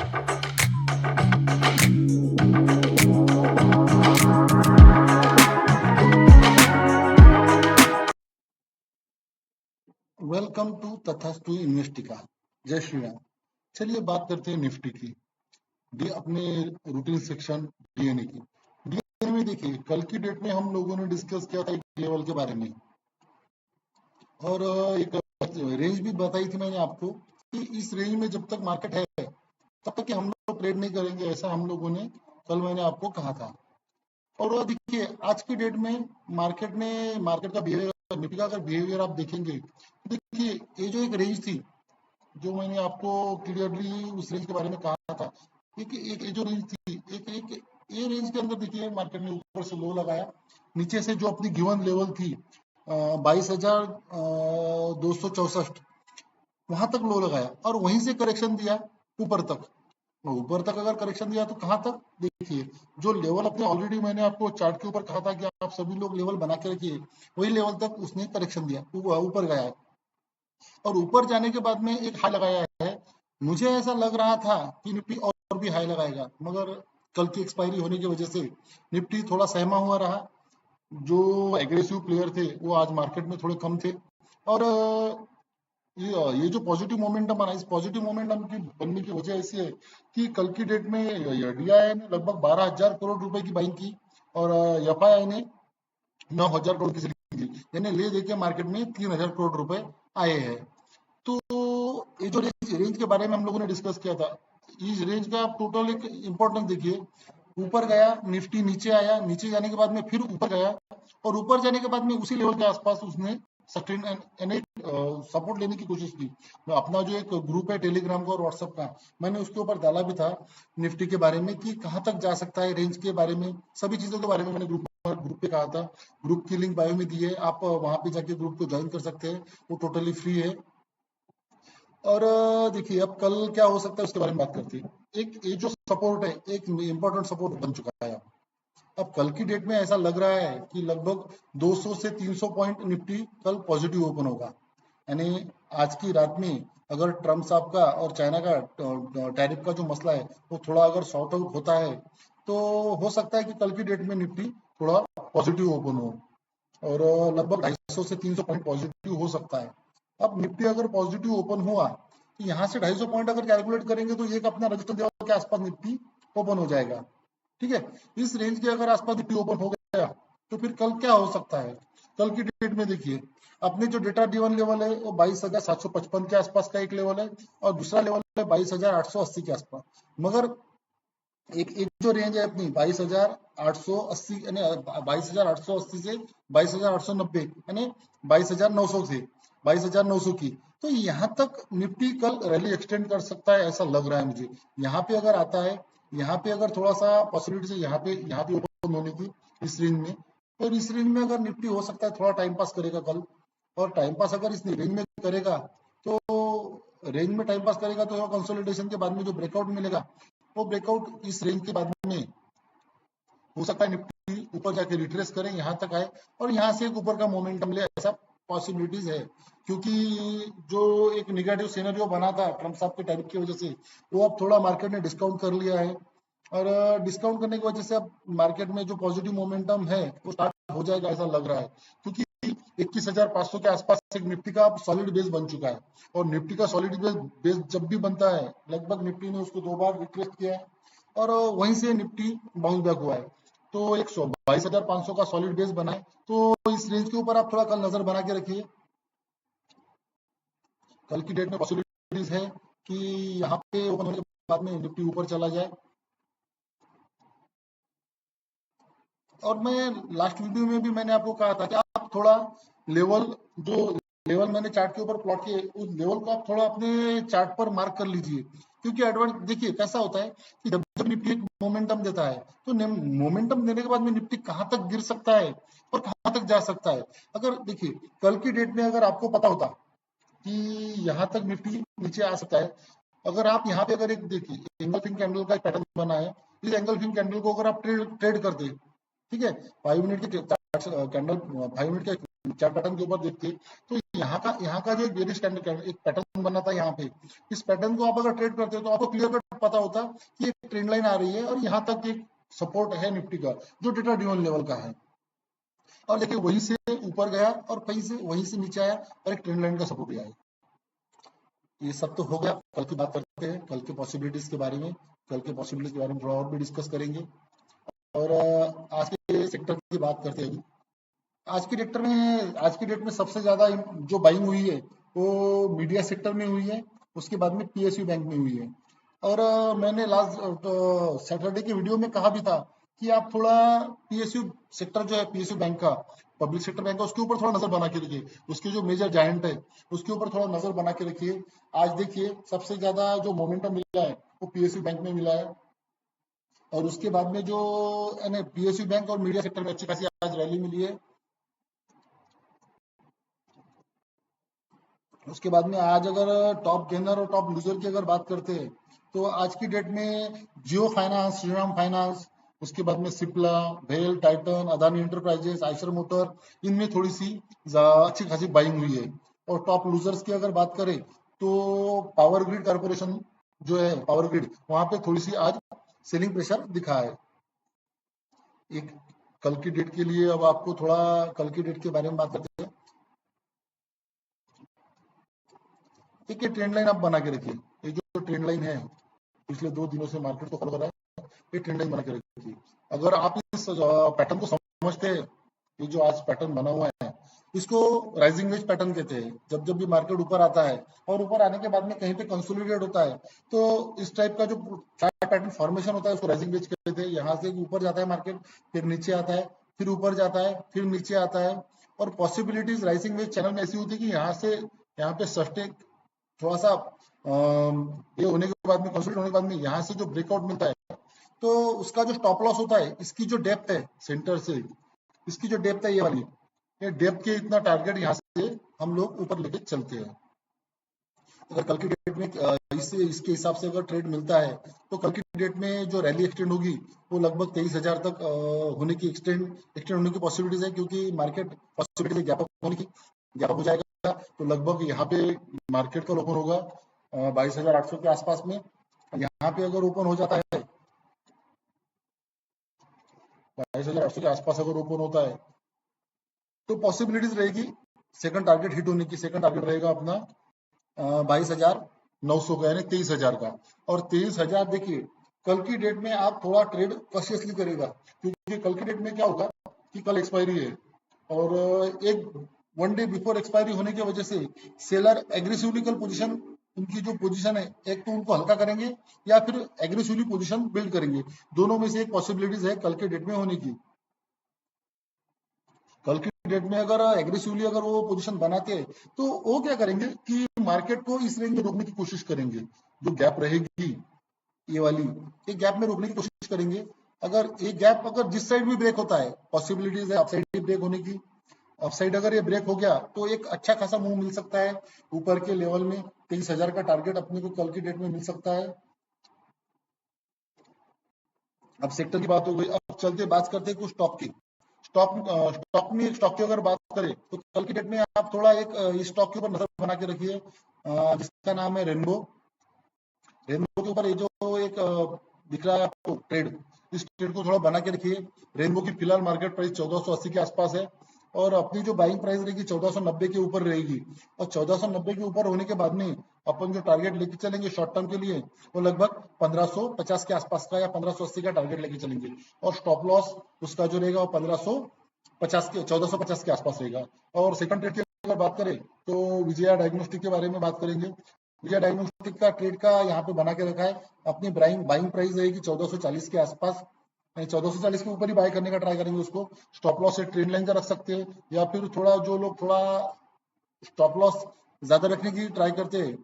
Welcome to तथास्तु इन्वेस्टिका। जय श्री राम। चलिए बात करते हैं निफ्टी की, अपने रूटीन सेक्शन डीएनए की। डीएनए में देखिए, कल की डेट में हम लोगों ने डिस्कस किया था एक लेवल के बारे में, और एक रेंज भी बताई थी मैंने आपको कि इस रेंज में जब तक मार्केट है तब तक कि हम लोग ट्रेड नहीं करेंगे, ऐसा हम लोगों ने कल मैंने आपको कहा था। और वो देखिए, आज की डेट में मार्केट का बिहेवियर, निफ्टी का अगर बिहेवियर आप देखेंगे तो देखिए, ये जो एक रेंज थी जो मैंने आपको क्लियरली उस रेंज के बारे में कहा था, एक एक ये जो रेंज थी, एक एक ये रेंज के अंदर देखिए मार्केट ने ऊपर से लो लगाया, नीचे से जो अपनी गिवन लेवल थी 22,264, वहां तक लो लगाया और वहीं से करेक्शन दिया ऊपर तक। ऊपर तक अगर करेक्शन दिया तो कहां तक, देखिए जो लेवल अपने ऑलरेडी मैंने आपको चार्ट के ऊपर कहा था कि आप सभी लोग लेवल बना के रखिए, वही लेवल तक उसने करेक्शन दिया, ऊपर गया है। और ऊपर जाने के बाद में एक हाई लगाया है। मुझे ऐसा लग रहा था कि निफ्टी और भी हाई लगाएगा, मगर कल की एक्सपायरी होने की वजह से निफ्टी थोड़ा सहमा हुआ रहा। जो एग्रेसिव प्लेयर थे वो आज मार्केट में थोड़े कम थे, और ये जो पॉजिटिव मोमेंटम बना, इस पॉजिटिव मोमेंटम की बनने की वजह ऐसी है कि कल की डेट में डीआईआई ने लगभग 12,000 करोड़ रुपए की बाइंग की, और एफआईआई ने 9,000 करोड़ की सेलिंग की, यानी ले देके मार्केट में 3,000 करोड़ रुपए आए हैं। तो ये जो रेंज के बारे में हम लोगों ने डिस्कस किया था, इस रेंज का आप टोटल एक इम्पोर्टेंस देखिए। ऊपर गया निफ्टी, नीचे आया, नीचे जाने के बाद में फिर ऊपर गया, और ऊपर जाने के बाद में उसी लेवल के आसपास उसने सस्टेन यानी सपोर्ट लेने की कोशिश की। अपना जो एक ग्रुप है टेलीग्राम का और व्हाट्सएप का, मैंने उसके ऊपर डाला भी था निफ्टी के बारे में कि कहाँ तक जा सकता है, रेंज के बारे में, सभी चीजों के बारे में मैंने ग्रुप पे कहा था। ग्रुप की लिंक बायो में दी है, आप वहां पे जाके ग्रुप को ज्वाइन कर सकते हैं, वो टोटली फ्री है। और देखिए, अब कल क्या हो सकता है उसके बारे में बात करते हैं। एक ये जो सपोर्ट है, एक इम्पोर्टेंट सपोर्ट बन चुका है। अब कल की डेट में ऐसा लग रहा है कि लगभग 200 से 300 पॉइंट निफ्टी कल पॉजिटिव ओपन होगा। यानी आज की रात में अगर ट्रम्प साहब का और चाइना का टैरिफ का जो मसला है वो थोड़ा अगर सॉर्ट आउट होता है, तो हो सकता है कि कल की डेट में निफ्टी थोड़ा पॉजिटिव ओपन हो, और लगभग 250 से 300 पॉइंट पॉजिटिव हो सकता है। अब निफ्टी अगर पॉजिटिव ओपन हुआ तो यहाँ से 250 पॉइंट अगर कैलकुलेट करेंगे तो एक अपना रजिस्टर लेवल के आसपास निफ्टी ओपन हो जाएगा। ठीक है, इस रेंज के अगर आसपास निफ्टी ओपन हो गया तो फिर कल क्या हो सकता है। कल की डेट में देखिए, अपने जो डेटा ड्रिवन लेवल है वो 22,755 के आसपास का एक लेवल है, और दूसरा लेवल है 22,880 के आसपास। मगर एक एक जो रेंज है अपनी 22,880, यानी 22,880 से 22,890, यानी 22,900 से 22,900 की, तो यहाँ तक निफ्टी कल रैली एक्सटेंड कर सकता है, ऐसा लग रहा है मुझे। यहाँ पे अगर आता है, यहाँ पे अगर थोड़ा सा पॉसिबिलिटी है यहाँ पे ओपन होने की इस रेंज में, और इस रेंज में अगर निफ्टी हो सकता है थोड़ा टाइम पास करेगा कल। और टाइम पास अगर इस रेंज में करेगा तो रेंज में टाइम पास करेगा तो कंसोलिडेशन के बाद में जो ब्रेकआउट मिलेगा, वो ब्रेकआउट इस रेंज के बाद में हो सकता है निफ्टी ऊपर जाके रिट्रेस करें, यहाँ तक आए और यहाँ से एक ऊपर का मोमेंटम ले, ऐसा पॉसिबिलिटीज है। क्योंकि जो एक निगेटिव सिनेरियो बना था ट्रम्प साहब के टैरिफ की वजह से, वो अब थोड़ा मार्केट ने डिस्काउंट कर लिया है, और डिस्काउंट करने की वजह से अब मार्केट में जो पॉजिटिव मोमेंटम है वो स्टार्ट हो जाएगा, ऐसा लग रहा है। क्योंकि 21,500 के आसपास एक निफ्टी का सॉलिड बेस बन चुका है, और निफ्टी का सॉलिड बेस जब भी बनता है, लगभग निफ्टी ने उसको 2 बार रिट्रेस किया है, और वहीं से निफ्टी बाउंस बैक हुआ है। तो एक 22,500 का सॉलिड बेस बना है, तो इस रेंज के ऊपर आप थोड़ा कल नजर बना के रखिए। कल की डेट में पॉसिबिलिटीज है कि यहाँ पे ओपन होने के बाद में निफ्टी ऊपर चला जाए। और मैं लास्ट वीडियो में भी मैंने आपको कहा था कि आप थोड़ा लेवल, जो लेवल मैंने चार्ट के ऊपर प्लॉट किए, उस लेवल को आप थोड़ा अपने चार्ट पर मार्क कर लीजिए। क्योंकि एडवांस देखिए कैसा होता है कि जब जब निफ्टी एक मोमेंटम देता है, तो मोमेंटम देने के बाद में निफ्टी कहाँ तक गिर सकता है और कहाँ तक जा सकता है। अगर देखिए, कल की डेट में अगर आपको पता होता कि यहाँ तक निफ्टी नीचे आ सकता है, अगर आप यहाँ पे अगर एक देखिए एंगल्फिंग कैंडल का एक पैटर्न बना है, इस एंगल्फिंग कैंडल को अगर आप ट्रेड ट्रेड करते, ठीक है, 5 मिनट के कैंडल, 5 मिनट का चार्ट पैटर्न के ऊपर देखिए तो यहाँ का जो वेरी स्टैंडर्ड एक पैटर्न बना था यहाँ पे, इस पैटर्न को आप अगर ट्रेड करते हो तो आपको क्लियर कट पता होता कि एक ट्रेंड लाइन आ रही है और यहाँ तक एक सपोर्ट है निफ्टी का जो डेटा ड्रिवन लेवल का है, और देखिए वहीं से ऊपर गया और वहीं से नीचे आया और एक ट्रेंड लाइन का सपोर्ट आया। ये सब तो हो गया, कल की बात करते हैं, कल के पॉसिबिलिटीज के बारे में, कल के पॉसिबिलिटीज के बारे में थोड़ा और भी डिस्कस करेंगे। और आज के सेक्टर की बात करते हैं। आज की डेट में सबसे ज्यादा जो बाइंग हुई है वो मीडिया सेक्टर में हुई है, उसके बाद में पीएसयू बैंक में हुई है। और मैंने लास्ट सैटरडे के वीडियो में कहा भी था कि आप थोड़ा पीएसयू सेक्टर जो है, पीएसयू बैंक का, पब्लिक सेक्टर बैंक का, उसके ऊपर थोड़ा नजर बना के रखिए, उसके जो मेजर जायंट है उसके ऊपर थोड़ा नजर बना के रखिए। आज देखिए सबसे ज्यादा जो मोमेंटम मिला है वो पीएसयू बैंक में मिला है, और उसके बाद में जो पीएसयू बैंक और मीडिया सेक्टर में अच्छी खासी आज रैली मिली है। उसके बाद में आज अगर टॉप गेनर और टॉप लूजर की अगर बात करते हैं तो आज की डेट में जियो फाइनेंस, श्रीराम फाइनेंस, उसके बाद में सिप्ला, भेल, Titan, Adani enterprises, Eicher motor, इनमें थोड़ी सी अच्छी खासी बाइंग हुई है। और टॉप लूजर्स की अगर बात करें तो पावर ग्रिड कारपोरेशन जो है, पावर ग्रिड, वहां पे थोड़ी सी आज सेलिंग प्रेशर दिखा है। एक कल की डेट के लिए अब आपको थोड़ा कल की डेट के बारे में बात करते हैं। एक ये ट्रेंड लाइन आप बना के रखिए, ये जो ट्रेंड लाइन है पिछले 2 दिनों से मार्केट को फॉलो कर रहा है, ये ट्रेंड लाइन बना के रखिए। अगर आप इस पैटर्न को समझते हैं, ये जो आज पैटर्न बना हुआ है इसको राइजिंग वेज पैटर्न कहते हैं। जब जब भी मार्केट ऊपर आता है और ऊपर आने के बाद में कहीं पे कंसोलिडेट होता है तो इस टाइप का जो चार्ट पैटर्न फॉर्मेशन होता है उसको राइजिंग वेज कहते हैं। यहाँ से ऊपर जाता है मार्केट, फिर नीचे आता है, फिर ऊपर जाता है, फिर नीचे आता है। और पॉसिबिलिटीज राइजिंग वेज चैनल में ऐसी होती है कि यहाँ पे सस्टेन थोड़ा सा ये होने के बाद में, कंसोलिडेट होने के बाद में यहाँ से जो ब्रेकआउट मिलता है तो उसका जो स्टॉप लॉस होता है, इसकी जो डेप्थ है सेंटर से, इसकी जो डेप्थ है ये वाली, ये डेप्थ के इतना टारगेट यहाँ से हम लोग ऊपर लेके चलते हैं। अगर कल की डेट में इसके हिसाब से अगर ट्रेड मिलता है तो कल की डेट में जो रैली एक्सटेंड होगी वो लगभग 23,000 तक होने की एक्सटेंड होने की पॉसिबिलिटीज है, क्योंकि मार्केट पॉसिबिलिटी गैप अप होने की, गैप अप हो जाएगा तो लगभग यहाँ पे मार्केट का ओपन होगा 22,800 के आसपास में। यहाँ पे अगर ओपन हो जाता है 22,800 के आसपास अगर ओपन होता है तो पॉसिबिलिटीज रहेगी सेकंड टारगेट हिट होने की। सेकंड टारगेट रहेगा अपना 22,900 का, यानी 23,000 का। और 23,000 देखिए कल की डेट में आप थोड़ा ट्रेड कॉशियसली करेगा, क्योंकि कल की डेट में क्या होगा कि कल एक्सपायरी है और एक 1 डे बिफोर एक्सपायरी होने की वजह से सेलर एग्रेसिवली कल पोजीशन, उनकी जो पोजीशन है एक तो उनको हल्का करेंगे या फिर एग्रेसिवली पोजीशन बिल्ड करेंगे। दोनों में से एक पॉसिबिलिटीज है कल के डेट में होने की। कल की डेट में अगर एग्रेसिवली अगर वो पोजीशन बनाते हैं तो वो क्या करेंगे कि मार्केट को इस रेंज में रोकने की कोशिश करेंगे। जो गैप रहेगी ये वाली, ये गैप में रोकने की कोशिश करेंगे। अगर ये गैप अगर जिस साइड भी ब्रेक होता है, पॉसिबिलिटीज है अपसाइड भी ब्रेक होने की। अपसाइड अगर ये ब्रेक हो गया तो एक अच्छा खासा मूव मिल सकता है ऊपर के लेवल में, 23,000 का टारगेट अपने को कल की डेट में मिल सकता है। अब सेक्टर की बात हो गई, अब चलते बात करते हैं कुछ स्टॉक की। स्टॉक की अगर बात करें तो कल की डेट में आप थोड़ा एक इस स्टॉक के ऊपर नजर बना के रखिए, जिसका नाम है रेनबो। रेनबो के ऊपर ये जो एक दिख रहा है आपको ट्रेड, इस ट्रेड को थोड़ा बना के रखिए। रेनबो की फिलहाल मार्केट प्राइस 1480 के आसपास है और अपनी जो बाइंग प्राइस रहेगी 1490 के ऊपर रहेगी। और 1490 के ऊपर होने के बाद में अपन जो टारगेट लेके चलेंगे शॉर्ट टर्म के लिए वो लगभग 1550 के आसपास का या 1580 का टारगेट लेके चलेंगे। और स्टॉप लॉस उसका जो रहेगा वो 1450 के आसपास रहेगा। और सेकंड ट्रेड की अगर बात करें तो विजया डायग्नोस्टिक के बारे में बात करेंगे। विजय डायग्नोस्टिक का ट्रेड का यहाँ पे बना के रखा है, अपनी बाइंग प्राइस रहेगी 1440 के आसपास, 1440 के ऊपर ही बाय करने का ट्राई करेंगे उसको। स्टॉप लॉस से ट्रेंड लाइन का रख सकते हैं, या फिर थोड़ा जो लोग थोड़ा स्टॉप लॉस ज्यादा रखने की ट्राई करते हैं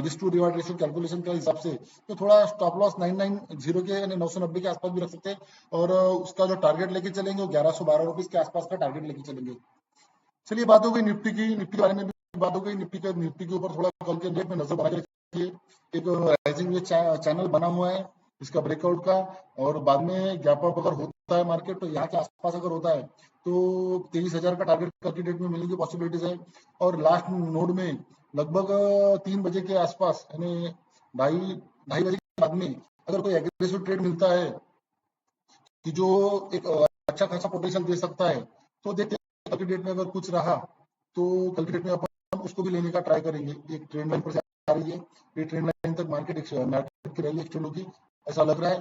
risk to reward ratio calculation के हिसाब से, तो थोड़ा स्टॉप लॉस 990 के यानी 990 के आसपास भी रख सकते हैं। और उसका जो टारगेट लेके चलेंगे वो 1112 रुपीज के आसपास का टारगेट लेके चलेंगे। चलिए बात हो गई निफ्टी की, निफ्टी के बारे में भी बात हो गई। निफ्टी के ऊपर थोड़ा कल के डेट में नजर बना के रखिए। एक राइजिंग चैनल बना हुआ है इसका ब्रेकआउट का, और बाद में गैप अप अगर होता है मार्केट, तो यहाँ के आसपास अगर होता है तो 23,000 का टारगेट कल की डेट में मिलने की पॉसिबिलिटीज है। और लास्ट नोड में लगभग 3 बजे के आसपास, यानी ढाई ढाई बजे के बाद में अगर कोई एग्रेसिव ट्रेड मिलता है कि जो एक अच्छा खासा पोटेंशियल दे सकता है, तो देखते हैं कल की डेट में अगर कुछ रहा तो कल की डेट में अपन उसको भी लेने का ट्राई करेंगे। एक ट्रेंड लाइन पर से आ रही है, ये ट्रेंड लाइन तक मार्केट की रैली एक्सटेंड होगी, ऐसा लग रहा है।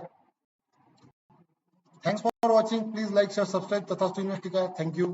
Thanks for watching, please like share subscribe तथा इन्वेस्टिका। Thank you.